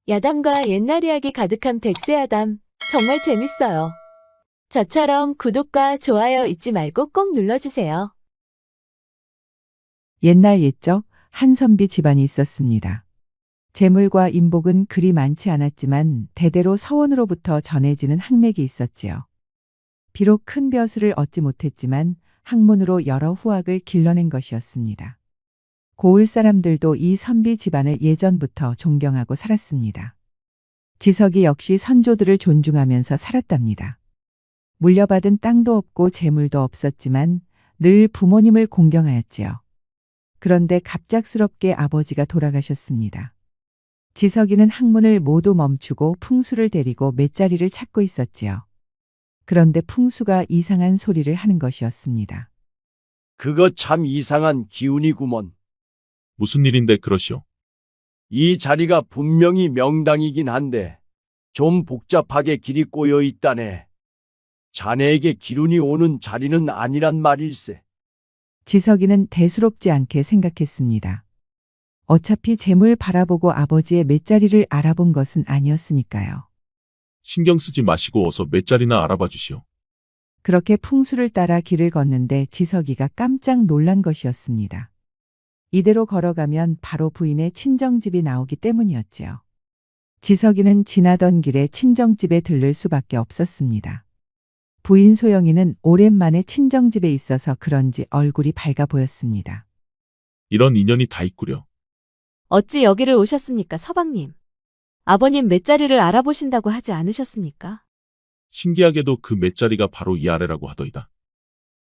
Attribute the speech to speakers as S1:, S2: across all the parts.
S1: 야담과 옛날 이야기 가득한 백세야담. 정말 재밌어요. 저처럼 구독과 좋아요 잊지 말고 꼭 눌러주세요.
S2: 옛날 옛적 한선비 집안이 있었습니다. 재물과 인복은 그리 많지 않았지만 대대로 서원으로부터 전해지는 학맥이 있었지요. 비록 큰 벼슬을 얻지 못했지만 학문으로 여러 후학을 길러낸 것이었습니다. 고을 사람들도 이 선비 집안을 예전부터 존경하고 살았습니다. 지석이 역시 선조들을 존중하면서 살았답니다. 물려받은 땅도 없고 재물도 없었지만 늘 부모님을 공경하였지요. 그런데 갑작스럽게 아버지가 돌아가셨습니다. 지석이는 학문을 모두 멈추고 풍수를 데리고 맷자리를 찾고 있었지요. 그런데 풍수가 이상한 소리를 하는 것이었습니다.
S3: 그거 참 이상한 기운이구먼.
S4: 무슨 일인데 그러시오?
S3: 이 자리가 분명히 명당이긴 한데 좀 복잡하게 길이 꼬여 있다네. 자네에게 기운이 오는 자리는 아니란 말일세.
S2: 지석이는 대수롭지 않게 생각했습니다. 어차피 재물 바라보고 아버지의 맷자리를 알아본 것은 아니었으니까요.
S4: 신경 쓰지 마시고 어서 몇 자리나 알아봐 주시오.
S2: 그렇게 풍수를 따라 길을 걷는데 지석이가 깜짝 놀란 것이었습니다. 이대로 걸어가면 바로 부인의 친정집이 나오기 때문이었지요. 지석이는 지나던 길에 친정집에 들를 수밖에 없었습니다. 부인 소영이는 오랜만에 친정집에 있어서 그런지 얼굴이 밝아 보였습니다.
S4: 이런 인연이 다 있구려.
S5: 어찌 여기를 오셨습니까, 서방님? 아버님 맷자리를 알아보신다고 하지 않으셨습니까?
S4: 신기하게도 그 몇 자리가 바로 이 아래라고 하더이다.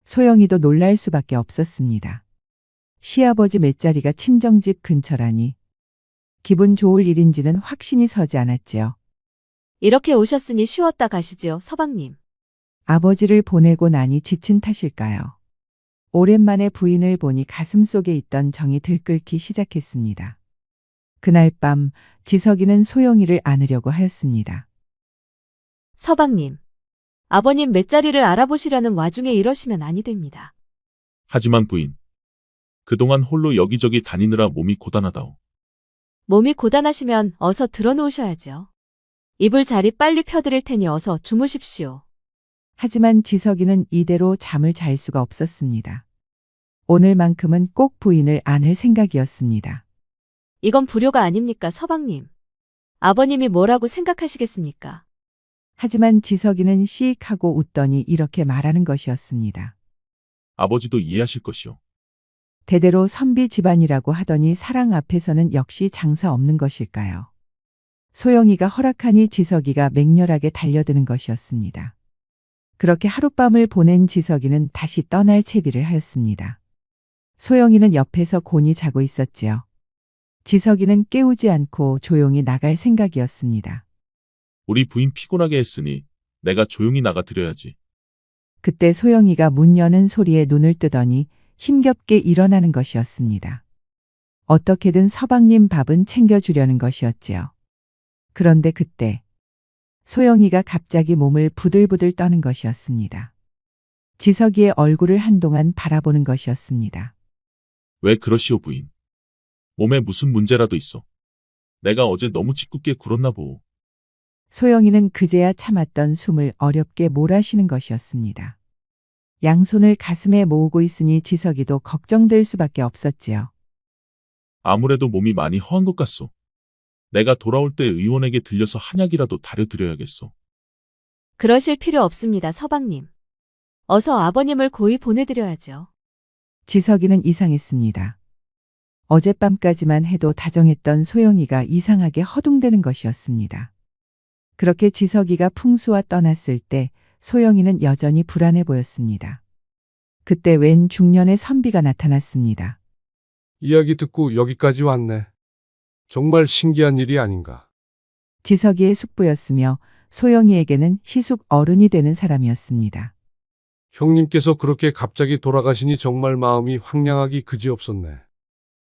S2: 소영이도 놀랄 수밖에 없었습니다. 시아버지 맷자리가 친정집 근처라니 기분 좋을 일인지는 확신이 서지 않았지요.
S5: 이렇게 오셨으니 쉬었다 가시지요, 서방님.
S2: 아버지를 보내고 나니 지친 탓일까요? 오랜만에 부인을 보니 가슴속에 있던 정이 들끓기 시작했습니다. 그날 밤 지석이는 소영이를 안으려고 하였습니다.
S5: 서방님, 아버님 맷자리를 알아보시려는 와중에 이러시면 아니 됩니다.
S4: 하지만 부인, 그동안 홀로 여기저기 다니느라 몸이 고단하다오.
S5: 몸이 고단하시면 어서 들어놓으셔야죠. 이불 자리 빨리 펴드릴 테니 어서 주무십시오.
S2: 하지만 지석이는 이대로 잠을 잘 수가 없었습니다. 오늘만큼은 꼭 부인을 안을 생각이었습니다.
S5: 이건 불효가 아닙니까, 서방님? 아버님이 뭐라고 생각하시겠습니까?
S2: 하지만 지석이는 시익하고 웃더니 이렇게 말하는 것이었습니다.
S4: 아버지도 이해하실 것이오.
S2: 대대로 선비 집안이라고 하더니 사랑 앞에서는 역시 장사 없는 것일까요? 소영이가 허락하니 지석이가 맹렬하게 달려드는 것이었습니다. 그렇게 하룻밤을 보낸 지석이는 다시 떠날 채비를 하였습니다. 소영이는 옆에서 곤히 자고 있었지요. 지석이는 깨우지 않고 조용히 나갈 생각이었습니다.
S4: 우리 부인 피곤하게 했으니 내가 조용히 나가 드려야지.
S2: 그때 소영이가 문 여는 소리에 눈을 뜨더니 힘겹게 일어나는 것이었습니다. 어떻게든 서방님 밥은 챙겨주려는 것이었지요. 그런데 그때 소영이가 갑자기 몸을 부들부들 떠는 것이었습니다. 지석이의 얼굴을 한동안 바라보는 것이었습니다.
S4: 왜 그러시오 부인? 몸에 무슨 문제라도 있어. 내가 어제 너무 짓궂게 굴었나 보오.
S2: 소영이는 그제야 참았던 숨을 어렵게 몰아쉬는 것이었습니다. 양손을 가슴에 모으고 있으니 지석이도 걱정될 수밖에 없었지요.
S4: 아무래도 몸이 많이 허한 것 같소. 내가 돌아올 때 의원에게 들려서 한약이라도 다려드려야겠소.
S5: 그러실 필요 없습니다, 서방님. 어서 아버님을 고이 보내드려야죠.
S2: 지석이는 이상했습니다. 어젯밤까지만 해도 다정했던 소영이가 이상하게 허둥대는 것이었습니다. 그렇게 지석이가 풍수와 떠났을 때 소영이는 여전히 불안해 보였습니다. 그때 웬 중년의 선비가 나타났습니다.
S6: 이야기 듣고 여기까지 왔네. 정말 신기한 일이 아닌가.
S2: 지석이의 숙부였으며 소영이에게는 시숙 어른이 되는 사람이었습니다.
S6: 형님께서 그렇게 갑자기 돌아가시니 정말 마음이 황량하기 그지없었네.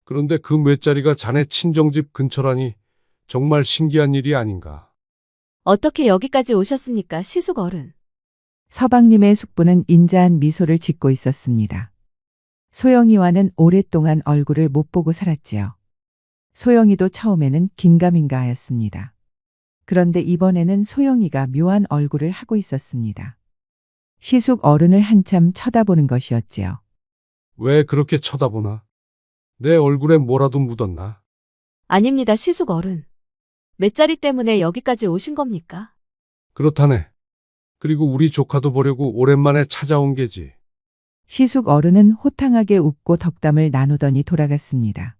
S6: 그런데 그 맷자리가 자네 친정집 근처라니 정말 신기한 일이 아닌가.
S5: 어떻게 여기까지 오셨습니까, 시숙 어른?
S2: 서방님의 숙부는 인자한 미소를 짓고 있었습니다. 소영이와는 오랫동안 얼굴을 못 보고 살았지요. 소영이도 처음에는 긴가민가 하였습니다. 그런데 이번에는 소영이가 묘한 얼굴을 하고 있었습니다. 시숙 어른을 한참 쳐다보는 것이었지요.
S6: 왜 그렇게 쳐다보나? 내 얼굴에 뭐라도 묻었나?
S5: 아닙니다, 시숙 어른. 맷자리 때문에 여기까지 오신 겁니까?
S6: 그렇다네. 그리고 우리 조카도 보려고 오랜만에 찾아온 게지.
S2: 시숙 어른은 호탕하게 웃고 덕담을 나누더니 돌아갔습니다.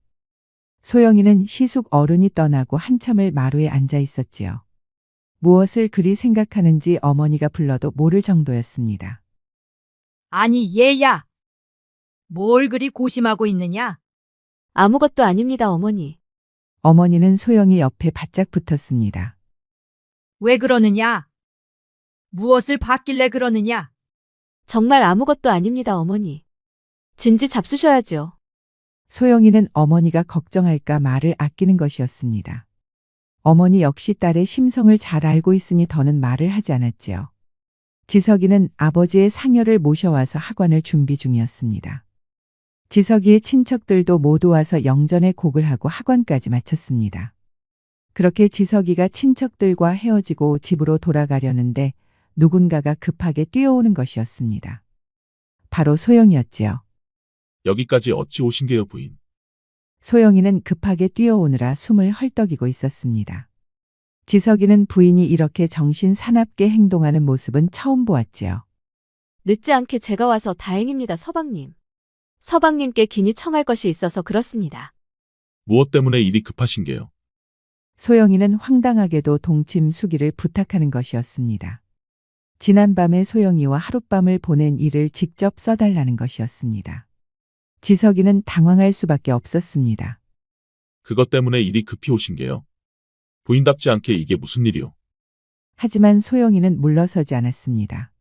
S2: 소영이는 시숙 어른이 떠나고 한참을 마루에 앉아 있었지요. 무엇을 그리 생각하는지 어머니가 불러도 모를 정도였습니다.
S7: 아니, 얘야. 뭘 그리 고심하고 있느냐?
S5: 아무것도 아닙니다, 어머니.
S2: 어머니는 소영이 옆에 바짝 붙었습니다.
S7: 왜 그러느냐? 무엇을 봤길래 그러느냐?
S5: 정말 아무것도 아닙니다, 어머니. 진지 잡수셔야죠.
S2: 소영이는 어머니가 걱정할까 말을 아끼는 것이었습니다. 어머니 역시 딸의 심성을 잘 알고 있으니 더는 말을 하지 않았지요. 지석이는 아버지의 상여를 모셔와서 학관을 준비 중이었습니다. 지석이의 친척들도 모두 와서 영전에 곡을 하고 학관까지 마쳤습니다. 그렇게 지석이가 친척들과 헤어지고 집으로 돌아가려는데 누군가가 급하게 뛰어오는 것이었습니다. 바로 소영이었지요.
S4: 여기까지 어찌 오신 게요, 부인?
S2: 소영이는 급하게 뛰어오느라 숨을 헐떡이고 있었습니다. 지석이는 부인이 이렇게 정신 사납게 행동하는 모습은 처음 보았지요.
S5: 늦지 않게 제가 와서 다행입니다, 서방님. 서방님께 긴히 청할 것이 있어서 그렇습니다.
S4: 무엇 때문에 일이 급하신 게요?
S2: 소영이는 황당하게도 동침 수기를 부탁하는 것이었습니다. 지난밤에 소영이와 하룻밤을 보낸 일을 직접 써달라는 것이었습니다. 지석이는 당황할 수밖에 없었습니다.
S4: 그것 때문에 일이 급히 오신 게요? 부인답지 않게 이게 무슨 일이요?
S2: 하지만 소영이는 물러서지 않았습니다.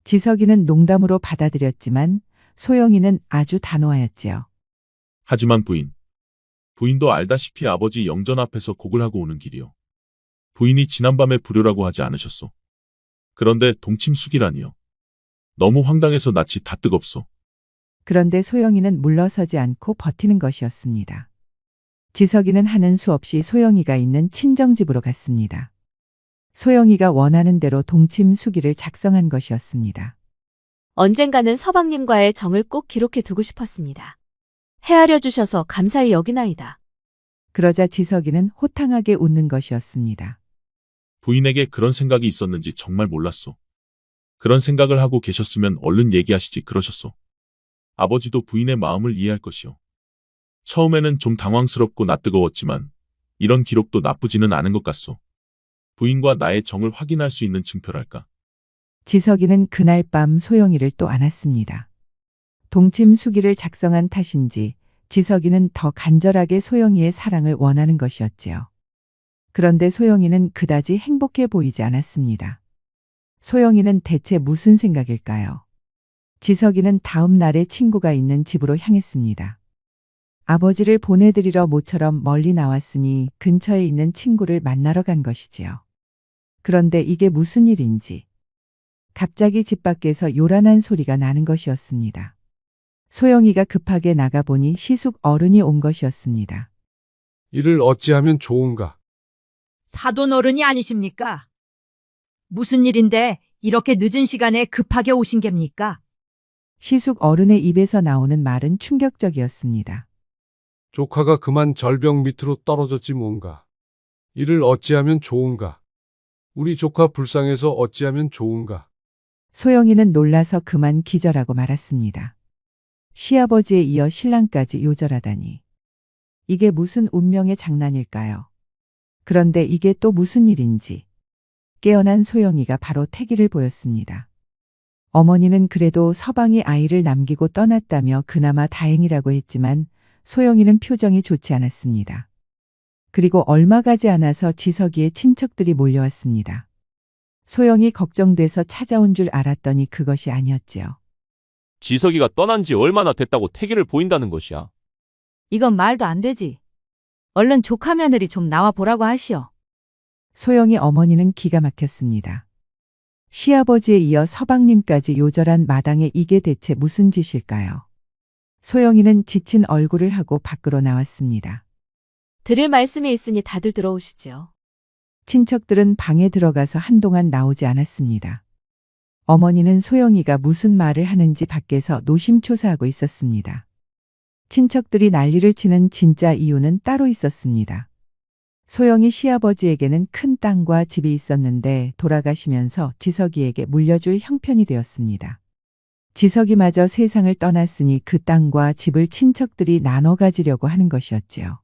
S2: 지석이는 농담으로 받아들였지만 소영이는 아주 단호하였지요.
S4: 하지만 부인도 알다시피 아버지 영전 앞에서 곡을 하고 오는 길이요. 부인이 지난밤에 불효라고 하지 않으셨소. 그런데 동침숙이라니요. 너무 황당해서 낯이 다 뜨겁소.
S2: 그런데 소영이는 물러서지 않고 버티는 것이었습니다. 지석이는 하는 수 없이 소영이가 있는 친정집으로 갔습니다. 소영이가 원하는 대로 동침수기를 작성한 것이었습니다.
S5: 언젠가는 서방님과의 정을 꼭 기록해 두고 싶었습니다. 헤아려 주셔서 감사히 여기나이다.
S2: 그러자 지석이는 호탕하게 웃는 것이었습니다.
S4: 부인에게 그런 생각이 있었는지 정말 몰랐소. 그런 생각을 하고 계셨으면 얼른 얘기하시지 그러셨소. 아버지도 부인의 마음을 이해할 것이요. 처음에는 좀 당황스럽고 낯뜨거웠지만 이런 기록도 나쁘지는 않은 것 같소. 부인과 나의 정을 확인할 수 있는 증표랄까.
S2: 지석이는 그날 밤 소영이를 또 안았습니다. 동침수기를 작성한 탓인지 지석이는 더 간절하게 소영이의 사랑을 원하는 것이었지요. 그런데 소영이는 그다지 행복해 보이지 않았습니다. 소영이는 대체 무슨 생각일까요? 지석이는 다음 날에 친구가 있는 집으로 향했습니다. 아버지를 보내드리러 모처럼 멀리 나왔으니 근처에 있는 친구를 만나러 간 것이지요. 그런데 이게 무슨 일인지 갑자기 집 밖에서 요란한 소리가 나는 것이었습니다. 소영이가 급하게 나가보니 시숙 어른이 온 것이었습니다.
S6: 이를 어찌하면 좋은가?
S7: 사돈 어른이 아니십니까? 무슨 일인데 이렇게 늦은 시간에 급하게 오신 geb니까?
S2: 시숙 어른의 입에서 나오는 말은 충격적이었습니다.
S6: 조카가 그만 절벽 밑으로 떨어졌지 뭔가. 이를 어찌하면 좋은가? 우리 조카 불쌍해서 어찌하면 좋은가?
S2: 소영이는 놀라서 그만 기절하고 말았습니다. 시아버지에 이어 신랑까지 요절하다니. 이게 무슨 운명의 장난일까요? 그런데 이게 또 무슨 일인지. 깨어난 소영이가 바로 태기를 보였습니다. 어머니는 그래도 서방이 아이를 남기고 떠났다며 그나마 다행이라고 했지만 소영이는 표정이 좋지 않았습니다. 그리고 얼마 가지 않아서 지석이의 친척들이 몰려왔습니다. 소영이 걱정돼서 찾아온 줄 알았더니 그것이 아니었지요.
S8: 지석이가 떠난 지 얼마나 됐다고 태기를 보인다는 것이야.
S9: 이건 말도 안 되지. 얼른 조카 며느리 좀 나와 보라고 하시오.
S2: 소영이 어머니는 기가 막혔습니다. 시아버지에 이어 서방님까지 요절한 마당에 이게 대체 무슨 짓일까요? 소영이는 지친 얼굴을 하고 밖으로 나왔습니다.
S5: 드릴 말씀이 있으니 다들 들어오시지요.
S2: 친척들은 방에 들어가서 한동안 나오지 않았습니다. 어머니는 소영이가 무슨 말을 하는지 밖에서 노심초사하고 있었습니다. 친척들이 난리를 치는 진짜 이유는 따로 있었습니다. 소영이 시아버지에게는 큰 땅과 집이 있었는데 돌아가시면서 지석이에게 물려줄 형편이 되었습니다. 지석이마저 세상을 떠났으니 그 땅과 집을 친척들이 나눠 가지려고 하는 것이었지요.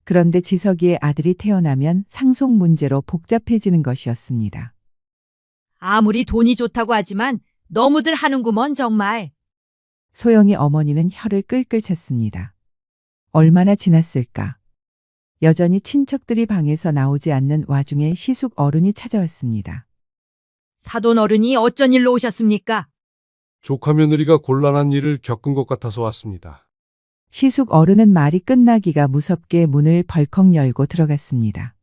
S2: 그런데 지석이의 아들이 태어나면 상속 문제로 복잡해지는 것이었습니다.
S7: 아무리 돈이 좋다고 하지만 너무들 하는구먼 정말.
S2: 소영이 어머니는 혀를 끌끌 찼습니다. 얼마나 지났을까? 여전히 친척들이 방에서 나오지 않는 와중에 시숙 어른이 찾아왔습니다.
S7: 사돈 어른이 어쩐 일로 오셨습니까?
S6: 조카 며느리가 곤란한 일을 겪은 것 같아서 왔습니다.
S2: 시숙 어른은 말이 끝나기가 무섭게 문을 벌컥 열고 들어갔습니다.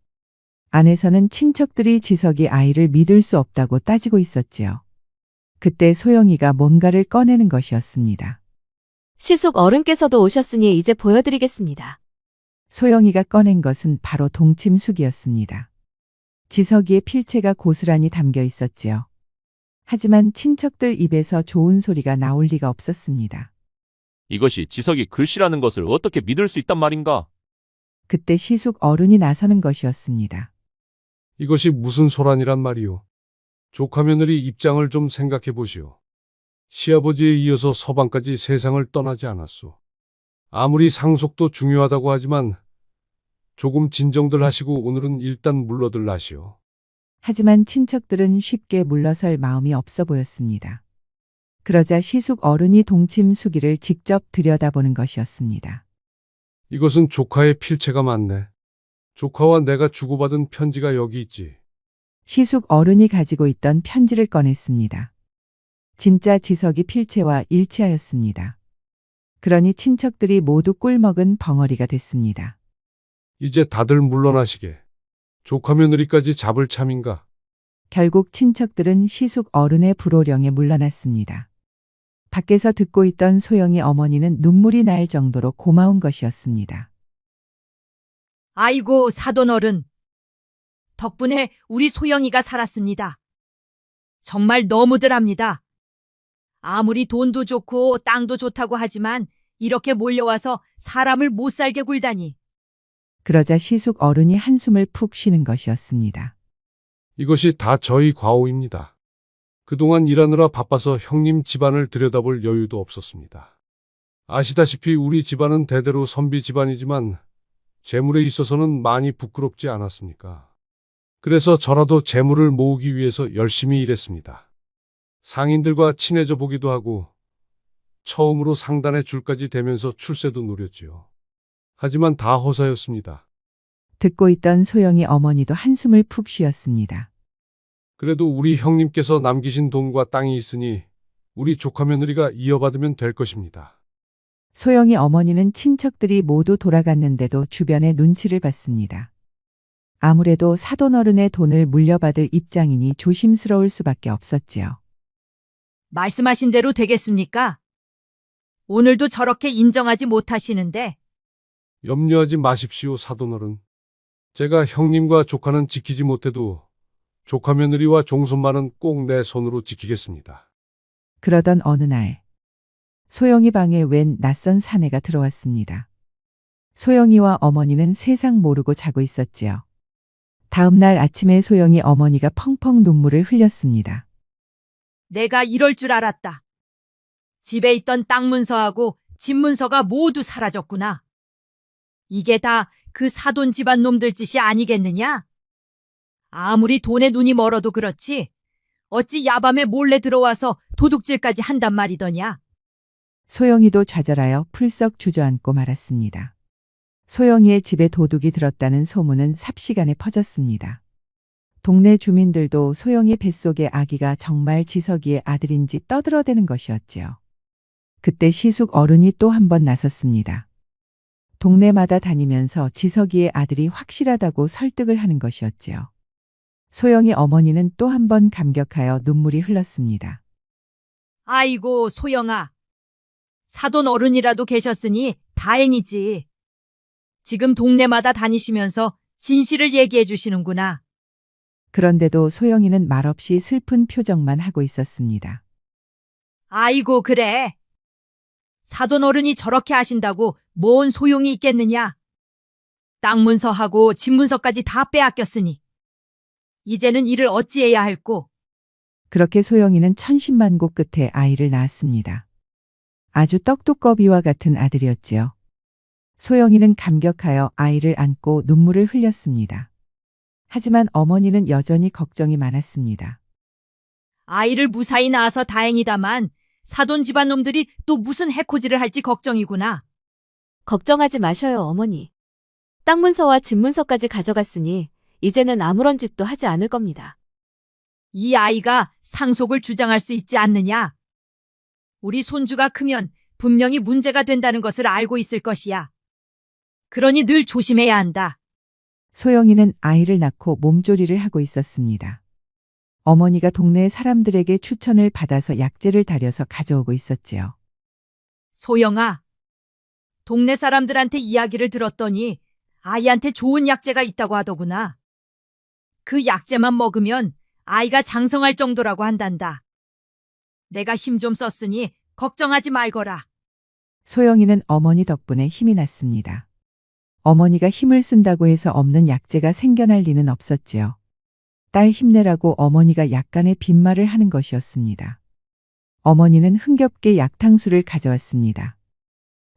S2: 안에서는 친척들이 지석이 아이를 믿을 수 없다고 따지고 있었지요. 그때 소영이가 뭔가를 꺼내는 것이었습니다.
S5: 시숙 어른께서도 오셨으니 이제 보여드리겠습니다.
S2: 소영이가 꺼낸 것은 바로 동침숙이었습니다. 지석이의 필체가 고스란히 담겨 있었지요. 하지만 친척들 입에서 좋은 소리가 나올 리가 없었습니다.
S8: 이것이 지석이 글씨라는 것을 어떻게 믿을 수 있단 말인가?
S2: 그때 시숙 어른이 나서는 것이었습니다.
S6: 이것이 무슨 소란이란 말이오. 조카 며느리 입장을 좀 생각해 보시오. 시아버지에 이어서 서방까지 세상을 떠나지 않았소. 아무리 상속도 중요하다고 하지만 조금 진정들 하시고 오늘은 일단 물러들 나시오.
S2: 하지만 친척들은 쉽게 물러설 마음이 없어 보였습니다. 그러자 시숙 어른이 동침수기를 직접 들여다보는 것이었습니다.
S6: 이것은 조카의 필체가 맞네. 조카와 내가 주고받은 편지가 여기 있지.
S2: 시숙 어른이 가지고 있던 편지를 꺼냈습니다. 진짜 지석이 필체와 일치하였습니다. 그러니 친척들이 모두 꿀먹은 벙어리가 됐습니다.
S6: 이제 다들 물러나시게. 조카 며느리까지 잡을 참인가?
S2: 결국 친척들은 시숙 어른의 불호령에 물러났습니다. 밖에서 듣고 있던 소영이 어머니는 눈물이 날 정도로 고마운 것이었습니다.
S7: 아이고 사돈 어른. 덕분에 우리 소영이가 살았습니다. 정말 너무들 합니다. 아무리 돈도 좋고 땅도 좋다고 하지만 이렇게 몰려와서 사람을 못 살게 굴다니.
S2: 그러자 시숙 어른이 한숨을 푹 쉬는 것이었습니다.
S6: 이것이 다 저희 과오입니다. 그동안 일하느라 바빠서 형님 집안을 들여다볼 여유도 없었습니다. 아시다시피 우리 집안은 대대로 선비 집안이지만 재물에 있어서는 많이 부끄럽지 않았습니까? 그래서 저라도 재물을 모으기 위해서 열심히 일했습니다. 상인들과 친해져 보기도 하고 처음으로 상단의 줄까지 대면서 출세도 노렸지요. 하지만 다 허사였습니다.
S2: 듣고 있던 소영이 어머니도 한숨을 푹 쉬었습니다.
S6: 그래도 우리 형님께서 남기신 돈과 땅이 있으니 우리 조카 며느리가 이어받으면 될 것입니다.
S2: 소영이 어머니는 친척들이 모두 돌아갔는데도 주변의 눈치를 봤습니다. 아무래도 사돈 어른의 돈을 물려받을 입장이니 조심스러울 수밖에 없었지요.
S7: 말씀하신 대로 되겠습니까? 오늘도 저렇게 인정하지 못하시는데.
S6: 염려하지 마십시오, 사돈어른. 제가 형님과 조카는 지키지 못해도 조카 며느리와 종손만은 꼭 내 손으로 지키겠습니다.
S2: 그러던 어느 날 소영이 방에 웬 낯선 사내가 들어왔습니다. 소영이와 어머니는 세상 모르고 자고 있었지요. 다음 날 아침에 소영이 어머니가 펑펑 눈물을 흘렸습니다.
S7: 내가 이럴 줄 알았다. 집에 있던 땅 문서하고 집 문서가 모두 사라졌구나. 이게 다 그 사돈 집안 놈들 짓이 아니겠느냐? 아무리 돈에 눈이 멀어도 그렇지 어찌 야밤에 몰래 들어와서 도둑질까지 한단 말이더냐?
S2: 소영이도 좌절하여 풀썩 주저앉고 말았습니다. 소영이의 집에 도둑이 들었다는 소문은 삽시간에 퍼졌습니다. 동네 주민들도 소영이 뱃속의 아기가 정말 지석이의 아들인지 떠들어대는 것이었지요. 그때 시숙 어른이 또 한 번 나섰습니다. 동네마다 다니면서 지석이의 아들이 확실하다고 설득을 하는 것이었지요. 소영이 어머니는 또 한 번 감격하여 눈물이 흘렀습니다.
S7: 아이고 소영아. 사돈 어른이라도 계셨으니 다행이지. 지금 동네마다 다니시면서 진실을 얘기해 주시는구나.
S2: 그런데도 소영이는 말없이 슬픈 표정만 하고 있었습니다.
S7: 아이고, 그래. 사돈 어른이 저렇게 하신다고 뭔 소용이 있겠느냐. 땅 문서하고 집 문서까지 다 빼앗겼으니 이제는 이를 어찌해야 할꼬.
S2: 그렇게 소영이는 천신만고 끝에 아이를 낳았습니다. 아주 떡두꺼비와 같은 아들이었지요. 소영이는 감격하여 아이를 안고 눈물을 흘렸습니다. 하지만 어머니는 여전히 걱정이 많았습니다.
S7: 아이를 무사히 낳아서 다행이다만 사돈 집안 놈들이 또 무슨 해코지를 할지 걱정이구나.
S5: 걱정하지 마셔요, 어머니. 땅 문서와 집 문서까지 가져갔으니 이제는 아무런 짓도 하지 않을 겁니다.
S7: 이 아이가 상속을 주장할 수 있지 않느냐? 우리 손주가 크면 분명히 문제가 된다는 것을 알고 있을 것이야. 그러니 늘 조심해야 한다.
S2: 소영이는 아이를 낳고 몸조리를 하고 있었습니다. 어머니가 동네 사람들에게 추천을 받아서 약재를 다려서 가져오고 있었지요.
S7: 소영아, 동네 사람들한테 이야기를 들었더니 아이한테 좋은 약재가 있다고 하더구나. 그 약재만 먹으면 아이가 장성할 정도라고 한단다. 내가 힘 좀 썼으니 걱정하지 말거라.
S2: 소영이는 어머니 덕분에 힘이 났습니다. 어머니가 힘을 쓴다고 해서 없는 약재가 생겨날 리는 없었지요. 딸 힘내라고 어머니가 약간의 빈말을 하는 것이었습니다. 어머니는 흥겹게 약탕수를 가져왔습니다.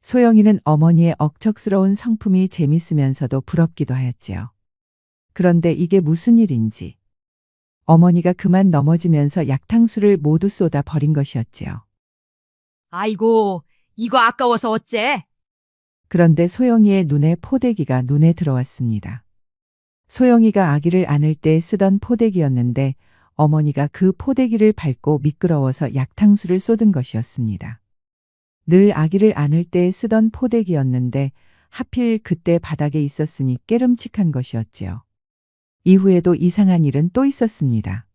S2: 소영이는 어머니의 억척스러운 성품이 재밌으면서도 부럽기도 하였지요. 그런데 이게 무슨 일인지 어머니가 그만 넘어지면서 약탕수를 모두 쏟아 버린 것이었지요.
S7: 아이고, 이거 아까워서 어째?
S2: 그런데 소영이의 눈에 포대기가 눈에 들어왔습니다. 소영이가 아기를 안을 때 쓰던 포대기였는데 어머니가 그 포대기를 밟고 미끄러워서 약탕수를 쏟은 것이었습니다. 늘 아기를 안을 때 쓰던 포대기였는데 하필 그때 바닥에 있었으니 깨름칙한 것이었지요. 이후에도 이상한 일은 또 있었습니다.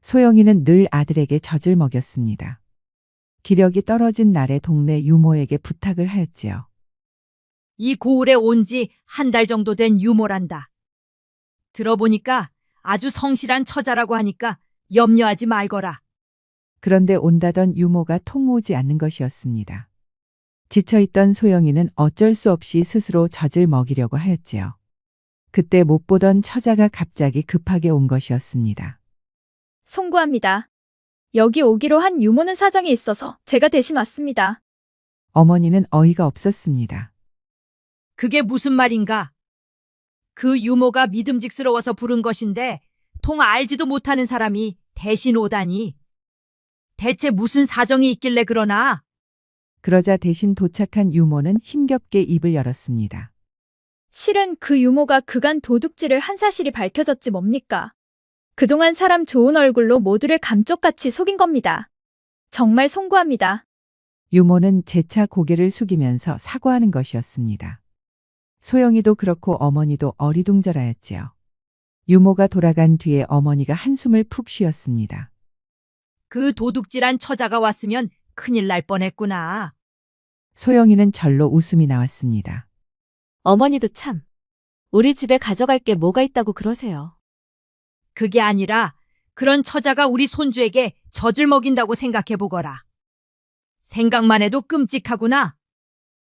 S2: 소영이는 늘 아들에게 젖을 먹였습니다. 기력이 떨어진 날에 동네 유모에게 부탁을 하였지요.
S7: 이 고을에 온 지 한 달 정도 된 유모란다. 들어보니까 아주 성실한 처자라고 하니까 염려하지 말거라.
S2: 그런데 온다던 유모가 통 오지 않는 것이었습니다. 지쳐있던 소영이는 어쩔 수 없이 스스로 젖을 먹이려고 하였지요. 그때 못 보던 처자가 갑자기 급하게 온 것이었습니다.
S10: 송구합니다. 여기 오기로 한 유모는 사정이 있어서 제가 대신 왔습니다.
S2: 어머니는 어이가 없었습니다.
S7: 그게 무슨 말인가? 그 유모가 믿음직스러워서 부른 것인데 통 알지도 못하는 사람이 대신 오다니. 대체 무슨 사정이 있길래 그러나?
S2: 그러자 대신 도착한 유모는 힘겹게 입을 열었습니다.
S10: 실은 그 유모가 그간 도둑질을 한 사실이 밝혀졌지 뭡니까? 그동안 사람 좋은 얼굴로 모두를 감쪽같이 속인 겁니다. 정말 송구합니다.
S2: 유모는 재차 고개를 숙이면서 사과하는 것이었습니다. 소영이도 그렇고 어머니도 어리둥절하였지요. 유모가 돌아간 뒤에 어머니가 한숨을 푹 쉬었습니다.
S7: 그 도둑질한 처자가 왔으면 큰일 날 뻔했구나.
S2: 소영이는 절로 웃음이 나왔습니다.
S5: 어머니도 참. 우리 집에 가져갈 게 뭐가 있다고 그러세요.
S7: 그게 아니라 그런 처자가 우리 손주에게 젖을 먹인다고 생각해보거라. 생각만 해도 끔찍하구나.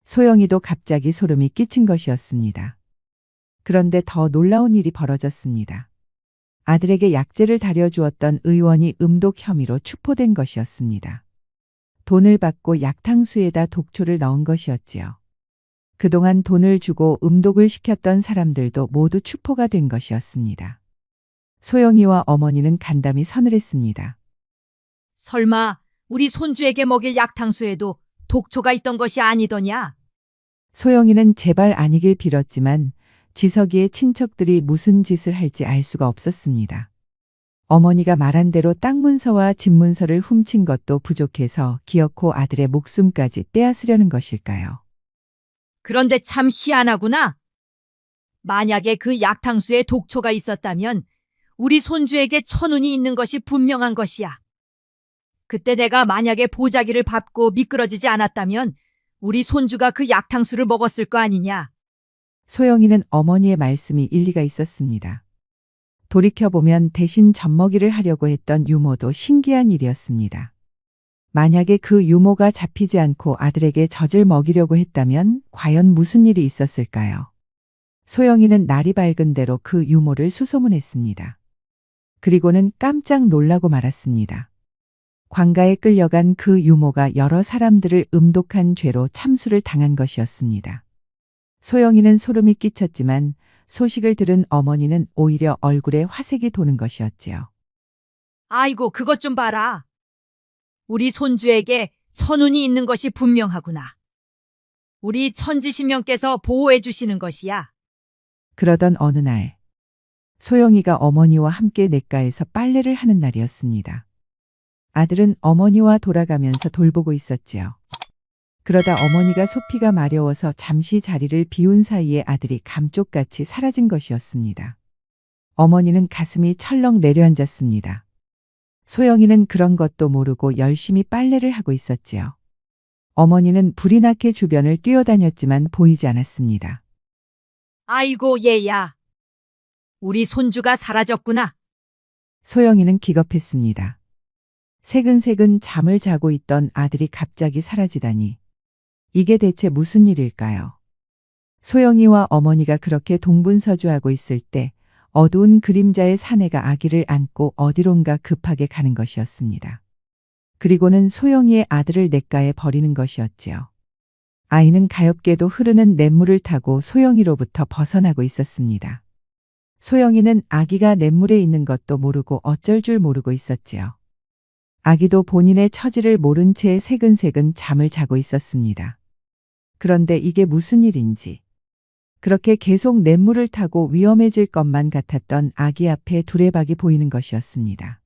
S2: 소영이도 갑자기 소름이 끼친 것이었습니다. 그런데 더 놀라운 일이 벌어졌습니다. 아들에게 약재를 다려주었던 의원이 음독 혐의로 추포된 것이었습니다. 돈을 받고 약탕수에다 독초를 넣은 것이었지요. 그동안 돈을 주고 음독을 시켰던 사람들도 모두 추포가 된 것이었습니다. 소영이와 어머니는 간담이 서늘했습니다.
S7: 설마 우리 손주에게 먹일 약탕수에도 독초가 있던 것이 아니더냐?
S2: 소영이는 제발 아니길 빌었지만 지석이의 친척들이 무슨 짓을 할지 알 수가 없었습니다. 어머니가 말한 대로 땅 문서와 집 문서를 훔친 것도 부족해서 기어코 아들의 목숨까지 빼앗으려는 것일까요?
S7: 그런데 참 희한하구나. 만약에 그 약탕수에 독초가 있었다면 우리 손주에게 천운이 있는 것이 분명한 것이야. 그때 내가 만약에 보자기를 밟고 미끄러지지 않았다면 우리 손주가 그 약탕수를 먹었을 거 아니냐.
S2: 소영이는 어머니의 말씀이 일리가 있었습니다. 돌이켜보면 대신 젖먹이를 하려고 했던 유모도 신기한 일이었습니다. 만약에 그 유모가 잡히지 않고 아들에게 젖을 먹이려고 했다면 과연 무슨 일이 있었을까요? 소영이는 날이 밝은 대로 그 유모를 수소문했습니다. 그리고는 깜짝 놀라고 말았습니다. 관가에 끌려간 그 유모가 여러 사람들을 음독한 죄로 참수를 당한 것이었습니다. 소영이는 소름이 끼쳤지만 소식을 들은 어머니는 오히려 얼굴에 화색이 도는 것이었지요.
S7: 아이고, 그것 좀 봐라. 우리 손주에게 천운이 있는 것이 분명하구나. 우리 천지신명께서 보호해 주시는 것이야.
S2: 그러던 어느 날, 소영이가 어머니와 함께 냇가에서 빨래를 하는 날이었습니다. 아들은 어머니와 돌아가면서 돌보고 있었지요. 그러다 어머니가 소피가 마려워서 잠시 자리를 비운 사이에 아들이 감쪽같이 사라진 것이었습니다. 어머니는 가슴이 철렁 내려앉았습니다. 소영이는 그런 것도 모르고 열심히 빨래를 하고 있었지요. 어머니는 불이 나게 주변을 뛰어다녔지만 보이지 않았습니다.
S7: 아이고, 얘야. 우리 손주가 사라졌구나.
S2: 소영이는 기겁했습니다. 새근새근 잠을 자고 있던 아들이 갑자기 사라지다니. 이게 대체 무슨 일일까요? 소영이와 어머니가 그렇게 동분서주하고 있을 때 어두운 그림자의 사내가 아기를 안고 어디론가 급하게 가는 것이었습니다. 그리고는 소영이의 아들을 냇가에 버리는 것이었지요. 아이는 가엾게도 흐르는 냇물을 타고 소영이로부터 벗어나고 있었습니다. 소영이는 아기가 냇물에 있는 것도 모르고 어쩔 줄 모르고 있었지요. 아기도 본인의 처지를 모른 채 새근새근 잠을 자고 있었습니다. 그런데 이게 무슨 일인지. 그렇게 계속 냇물을 타고 위험해질 것만 같았던 아기 앞에 두레박이 보이는 것이었습니다.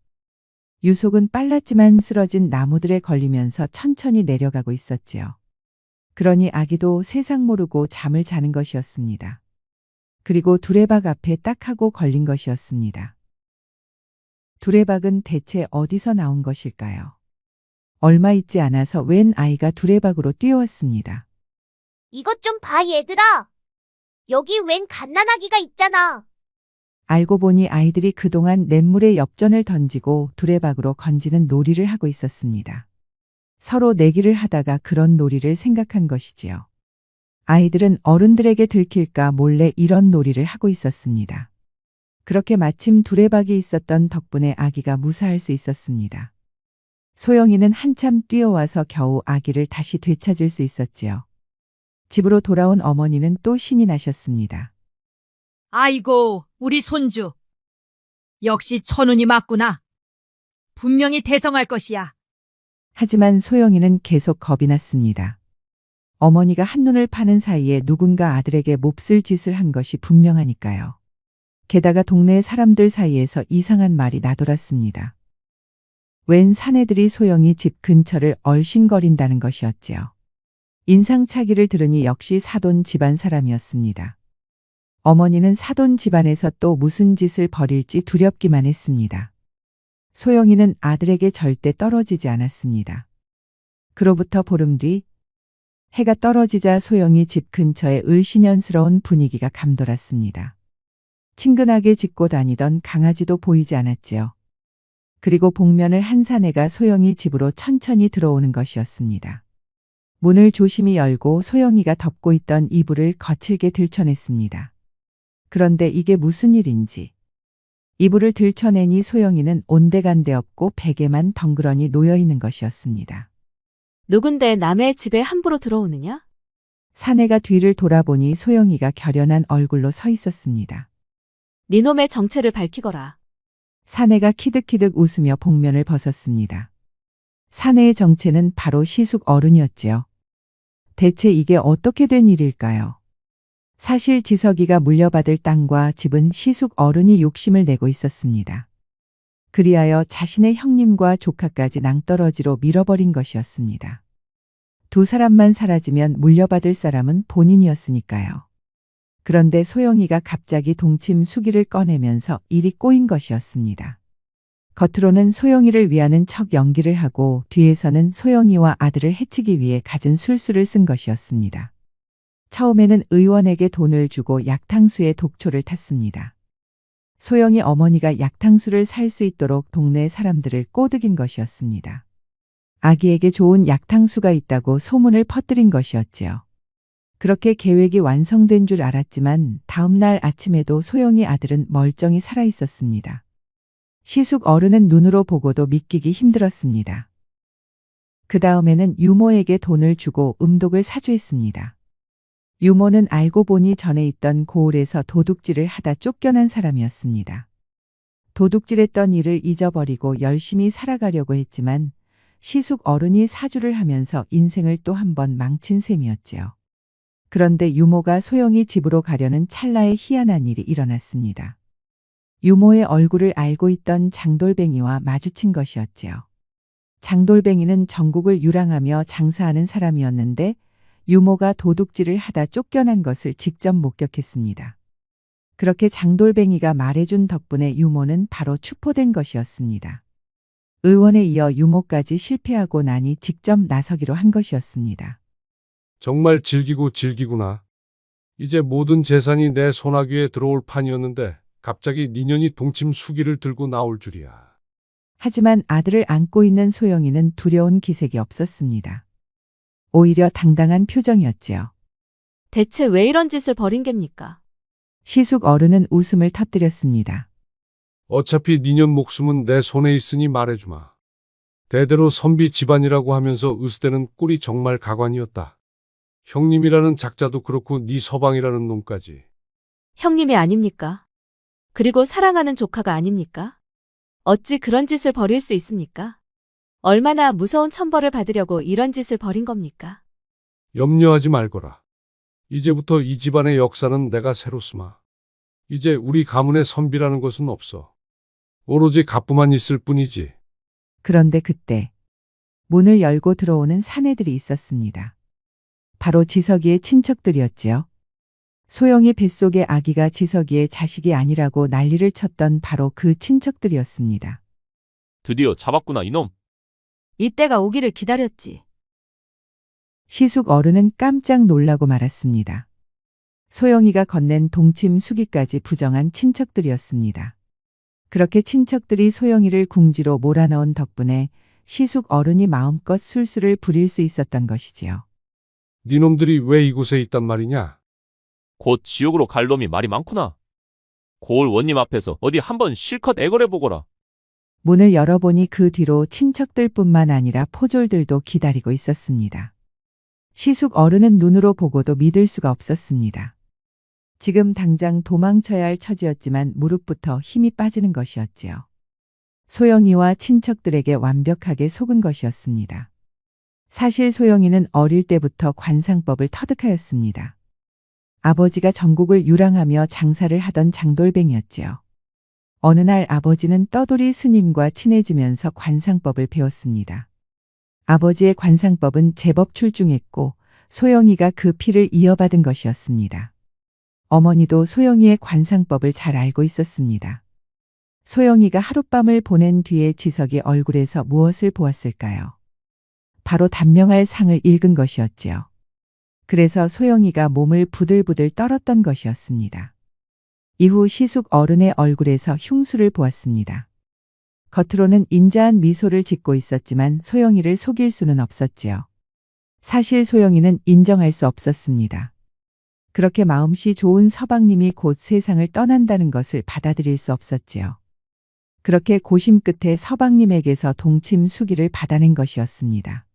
S2: 유속은 빨랐지만 쓰러진 나무들에 걸리면서 천천히 내려가고 있었지요. 그러니 아기도 세상 모르고 잠을 자는 것이었습니다. 그리고 두레박 앞에 딱 하고 걸린 것이었습니다. 두레박은 대체 어디서 나온 것일까요? 얼마 있지 않아서 웬 아이가 두레박으로 뛰어왔습니다.
S11: 이것 좀 봐, 얘들아. 여기 웬 갓난아기가 있잖아.
S2: 알고 보니 아이들이 그동안 냇물에 엽전을 던지고 두레박으로 건지는 놀이를 하고 있었습니다. 서로 내기를 하다가 그런 놀이를 생각한 것이지요. 아이들은 어른들에게 들킬까 몰래 이런 놀이를 하고 있었습니다. 그렇게 마침 두레박이 있었던 덕분에 아기가 무사할 수 있었습니다. 소영이는 한참 뛰어와서 겨우 아기를 다시 되찾을 수 있었지요. 집으로 돌아온 어머니는 또 신이 나셨습니다.
S7: 아이고, 우리 손주. 역시 천운이 맞구나. 분명히 대성할 것이야.
S2: 하지만 소영이는 계속 겁이 났습니다. 어머니가 한눈을 파는 사이에 누군가 아들에게 몹쓸 짓을 한 것이 분명하니까요. 게다가 동네 사람들 사이에서 이상한 말이 나돌았습니다. 웬 사내들이 소영이 집 근처를 얼씬거린다는 것이었지요. 인상착의를 들으니 역시 사돈 집안 사람이었습니다. 어머니는 사돈 집안에서 또 무슨 짓을 벌일지 두렵기만 했습니다. 소영이는 아들에게 절대 떨어지지 않았습니다. 그로부터 보름 뒤 해가 떨어지자 소영이 집 근처에 을씨년스러운 분위기가 감돌았습니다. 친근하게 짖고 다니던 강아지도 보이지 않았지요. 그리고 복면을 한 사내가 소영이 집으로 천천히 들어오는 것이었습니다. 문을 조심히 열고 소영이가 덮고 있던 이불을 거칠게 들춰냈습니다. 그런데 이게 무슨 일인지. 이불을 들춰내니 소영이는 온데간데 없고 베개만 덩그러니 놓여있는 것이었습니다.
S5: 누군데 남의 집에 함부로 들어오느냐?
S2: 사내가 뒤를 돌아보니 소영이가 결연한 얼굴로 서 있었습니다.
S5: 니놈의 정체를 밝히거라.
S2: 사내가 키득키득 웃으며 복면을 벗었습니다. 사내의 정체는 바로 시숙 어른이었지요. 대체 이게 어떻게 된 일일까요? 사실 지석이가 물려받을 땅과 집은 시숙 어른이 욕심을 내고 있었습니다. 그리하여 자신의 형님과 조카까지 낭떠러지로 밀어버린 것이었습니다. 두 사람만 사라지면 물려받을 사람은 본인이었으니까요. 그런데 소영이가 갑자기 동침 수기를 꺼내면서 일이 꼬인 것이었습니다. 겉으로는 소영이를 위하는 척 연기를 하고 뒤에서는 소영이와 아들을 해치기 위해 갖은 술수를 쓴 것이었습니다. 처음에는 의원에게 돈을 주고 약탕수에 독초를 탔습니다. 소영이 어머니가 약탕수를 살 수 있도록 동네 사람들을 꼬드긴 것이었습니다. 아기에게 좋은 약탕수가 있다고 소문을 퍼뜨린 것이었지요. 그렇게 계획이 완성된 줄 알았지만 다음 날 아침에도 소영이 아들은 멀쩡히 살아 있었습니다. 시숙 어른은 눈으로 보고도 믿기기 힘들었습니다. 그 다음에는 유모에게 돈을 주고 음독을 사주했습니다. 유모는 알고 보니 전에 있던 고을에서 도둑질을 하다 쫓겨난 사람이었습니다. 도둑질했던 일을 잊어버리고 열심히 살아가려고 했지만 시숙 어른이 사주를 하면서 인생을 또 한 번 망친 셈이었지요. 그런데 유모가 소영이 집으로 가려는 찰나에 희한한 일이 일어났습니다. 유모의 얼굴을 알고 있던 장돌뱅이와 마주친 것이었지요. 장돌뱅이는 전국을 유랑하며 장사하는 사람이었는데 유모가 도둑질을 하다 쫓겨난 것을 직접 목격했습니다. 그렇게 장돌뱅이가 말해준 덕분에 유모는 바로 추포된 것이었습니다. 의원에 이어 유모까지 실패하고 나니 직접 나서기로 한 것이었습니다.
S6: 정말 질기구나. 이제 모든 재산이 내 손아귀에 들어올 판이었는데 갑자기 니년이 동침 수기를 들고 나올 줄이야.
S2: 하지만 아들을 안고 있는 소영이는 두려운 기색이 없었습니다. 오히려 당당한 표정이었지요.
S5: 대체 왜 이런 짓을 벌인 geb니까?
S2: 시숙 어른은 웃음을 터뜨렸습니다.
S6: 어차피 니년 목숨은 내 손에 있으니 말해주마. 대대로 선비 집안이라고 하면서 으스대는 꼴이 정말 가관이었다. 형님이라는 작자도 그렇고 네 서방이라는 놈까지.
S5: 형님이 아닙니까? 그리고 사랑하는 조카가 아닙니까? 어찌 그런 짓을 벌일 수 있습니까? 얼마나 무서운 천벌을 받으려고 이런 짓을 벌인 겁니까?
S6: 염려하지 말거라. 이제부터 이 집안의 역사는 내가 새로 쓰마. 이제 우리 가문에 선비라는 것은 없어. 오로지 갑부만 있을 뿐이지.
S2: 그런데 그때 문을 열고 들어오는 사내들이 있었습니다. 바로 지석이의 친척들이었지요. 소영이 뱃속의 아기가 지석이의 자식이 아니라고 난리를 쳤던 바로 그 친척들이었습니다.
S8: 드디어 잡았구나 이놈.
S9: 이때가 오기를 기다렸지.
S2: 시숙 어른은 깜짝 놀라고 말았습니다. 소영이가 건넨 동침 수기까지 부정한 친척들이었습니다. 그렇게 친척들이 소영이를 궁지로 몰아넣은 덕분에 시숙 어른이 마음껏 술수를 부릴 수 있었던 것이지요.
S6: 니놈들이 왜 이곳에 있단 말이냐?
S8: 곧 지옥으로 갈 놈이 말이 많구나. 고을 원님 앞에서 어디 한번 실컷 애걸해 보거라.
S2: 문을 열어보니 그 뒤로 친척들뿐만 아니라 포졸들도 기다리고 있었습니다. 시숙 어른은 눈으로 보고도 믿을 수가 없었습니다. 지금 당장 도망쳐야 할 처지였지만 무릎부터 힘이 빠지는 것이었지요. 소영이와 친척들에게 완벽하게 속은 것이었습니다. 사실 소영이는 어릴 때부터 관상법을 터득하였습니다. 아버지가 전국을 유랑하며 장사를 하던 장돌뱅이였지요. 어느 날 아버지는 떠돌이 스님과 친해지면서 관상법을 배웠습니다. 아버지의 관상법은 제법 출중했고 소영이가 그 피를 이어받은 것이었습니다. 어머니도 소영이의 관상법을 잘 알고 있었습니다. 소영이가 하룻밤을 보낸 뒤에 지석이 얼굴에서 무엇을 보았을까요? 바로 단명할 상을 읽은 것이었지요. 그래서 소영이가 몸을 부들부들 떨었던 것이었습니다. 이후 시숙 어른의 얼굴에서 흉수를 보았습니다. 겉으로는 인자한 미소를 짓고 있었지만 소영이를 속일 수는 없었지요. 사실 소영이는 인정할 수 없었습니다. 그렇게 마음씨 좋은 서방님이 곧 세상을 떠난다는 것을 받아들일 수 없었지요. 그렇게 고심 끝에 서방님에게서 동침 수기를 받아낸 것이었습니다.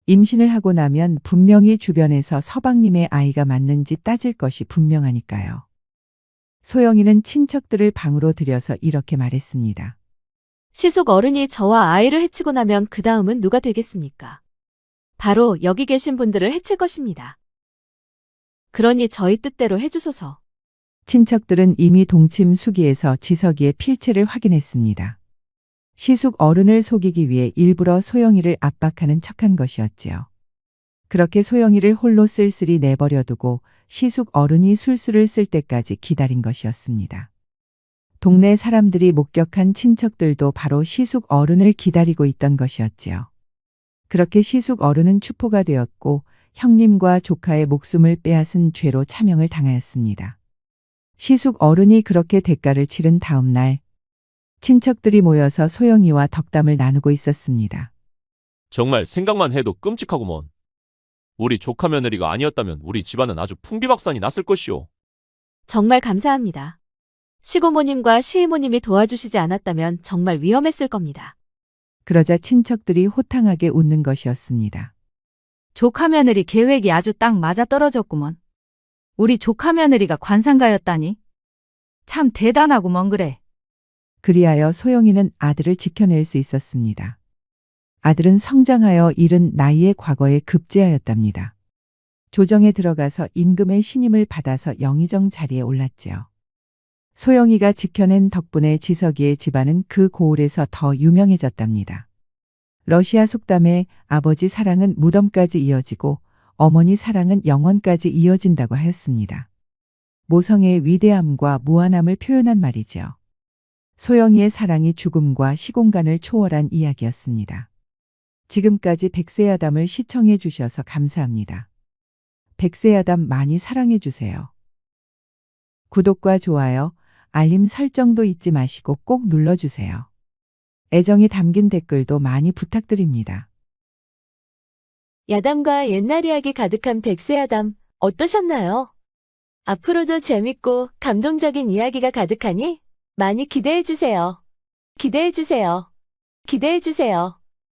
S2: 임신을 하고 나면 분명히 주변에서 서방님의 아이가 맞는지 따질 것이 분명하니까요. 소영이는 친척들을 방으로 들여서 이렇게 말했습니다.
S5: 시숙 어른이 저와 아이를 해치고 나면 그 다음은 누가 되겠습니까? 바로 여기 계신 분들을 해칠 것입니다. 그러니 저희 뜻대로 해주소서.
S2: 친척들은 이미 동침 수기에서 지석이의 필체를 확인했습니다. 시숙 어른을 속이기 위해 일부러 소영이를 압박하는 척한 것이었지요. 그렇게 소영이를 홀로 쓸쓸히 내버려두고 시숙 어른이 술수를 쓸 때까지 기다린 것이었습니다. 동네 사람들이 목격한 친척들도 바로 시숙 어른을 기다리고 있던 것이었지요. 그렇게 시숙 어른은 추포가 되었고 형님과 조카의 목숨을 빼앗은 죄로 차명을 당하였습니다. 시숙 어른이 그렇게 대가를 치른 다음 날, 친척들이 모여서 소영이와 덕담을 나누고 있었습니다.
S8: 정말 생각만 해도 끔찍하구먼. 우리 조카 며느리가 아니었다면 우리 집안은 아주 풍비박산이 났을 것이오.
S5: 정말 감사합니다. 시고모님과 시이모님이 도와주시지 않았다면 정말 위험했을 겁니다.
S2: 그러자 친척들이 호탕하게 웃는 것이었습니다.
S9: 조카 며느리 계획이 아주 딱 맞아 떨어졌구먼. 우리 조카 며느리가 관상가였다니. 참 대단하구먼 그래.
S2: 그리하여 소영이는 아들을 지켜낼 수 있었습니다. 아들은 성장하여 이른 나이의 과거에 급제하였답니다. 조정에 들어가서 임금의 신임을 받아서 영의정 자리에 올랐지요. 소영이가 지켜낸 덕분에 지석이의 집안은 그 고을에서 더 유명해졌답니다. 러시아 속담에 아버지 사랑은 무덤까지 이어지고 어머니 사랑은 영원까지 이어진다고 하였습니다. 모성의 위대함과 무한함을 표현한 말이지요. 소영이의 사랑이 죽음과 시공간을 초월한 이야기였습니다. 지금까지 백세야담을 시청해 주셔서 감사합니다. 백세야담 많이 사랑해 주세요. 구독과 좋아요, 알림 설정도 잊지 마시고 꼭 눌러주세요. 애정이 담긴 댓글도 많이 부탁드립니다.
S1: 야담과 옛날 이야기 가득한 백세야담 어떠셨나요? 앞으로도 재밌고 감동적인 이야기가 가득하니 많이 기대해주세요. 기대해주세요. 기대해주세요.